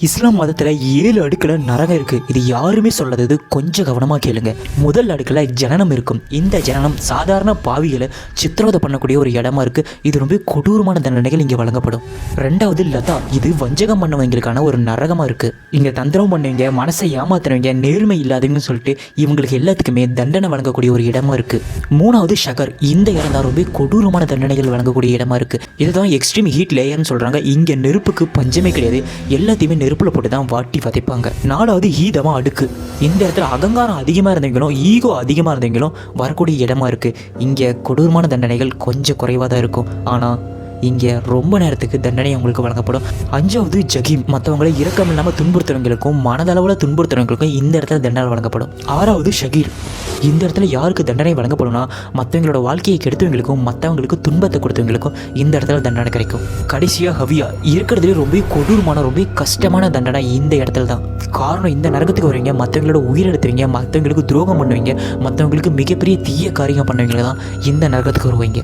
இஸ்லாம் மதத்தில் 7 அடுக்கில் நரகம் இருக்குது. இது யாருமே சொல்லாதது, கொஞ்சம் கவனமாக கேளுங்க. முதல் அடுக்கில் ஜனனம் இருக்கும். இந்த ஜனனம் சாதாரண பாவிகளை சித்திரவதை பண்ணக்கூடிய ஒரு இடமா இருக்குது. இது ரொம்ப கொடூரமான தண்டனைகள் இங்கே வழங்கப்படும். ரெண்டாவது லதா, இது வஞ்சகம் பண்ணவங்களுக்கான ஒரு நரகமாக இருக்குது. இங்கே தந்திரம் பண்ணுவீங்க, மனசை ஏமாத்துறவங்க, நேர்மை இல்லாதவங்கன்னு சொல்லிட்டு இவங்களுக்கு எல்லாத்துக்குமே தண்டனை வழங்கக்கூடிய ஒரு இடமா இருக்குது. மூணாவது ஷகர், இந்த இடம் தான் ரொம்ப கொடூரமான தண்டனைகள் வழங்கக்கூடிய இடமா இருக்குது. இதுதான் எக்ஸ்ட்ரீம் ஹீட் லேயர்னு சொல்கிறாங்க. இங்கே நெருப்புக்கு பஞ்சமே கிடையாது. எல்லாத்தையுமே நெருப்பில் போட்டு தான் வாட்டி வதைப்பாங்க. நாலாவது ஈதமாக அடுக்கு. இந்த இடத்துல அகங்காரம் அதிகமாக இருந்தவங்களும் ஈகோ அதிகமாக இருந்தவங்களும் வரக்கூடிய இடமா இருக்குது. இங்கே கொடூரமான தண்டனைகள் கொஞ்சம் குறைவாக தான் இருக்கும். ஆனால் இங்கே ரொம்ப நேரத்துக்கு தண்டனை உங்களுக்கு வழங்கப்படும். அஞ்சாவது ஜகீம், மற்றவங்களை இரக்கம் இல்லாமல் துன்புறுத்துறவங்களுக்கும் மனதளவில் துன்புறுத்துறவங்களுக்கும் இந்த இடத்துல தண்டனை வழங்கப்படும். ஆறாவது ஷகீர், இந்த இடத்துல யாருக்கு தண்டனை வழங்கப்படும்னா மற்றவங்களோட வாழ்க்கையை கெடுத்தவங்களுக்கும் மற்றவங்களுக்கு துன்பத்தை கொடுத்தவங்களுக்கும் இந்த இடத்துல தண்டனை கிடைக்கும். கடைசியாக ஹவியா, இருக்கிறதுலே ரொம்ப கொடூரமான ரொம்ப கஷ்டமான தண்டனை இந்த இடத்துல தான். காரணம், இந்த நரகத்துக்கு வருவீங்க, மற்றவங்களோட உயிரெடுத்துவீங்க, மற்றவங்களுக்கு துரோகம் பண்ணுவீங்க, மற்றவங்களுக்கு மிகப்பெரிய தீய காரியம் பண்ணுவீங்க தான் இந்த நரகத்துக்கு வருவீங்க.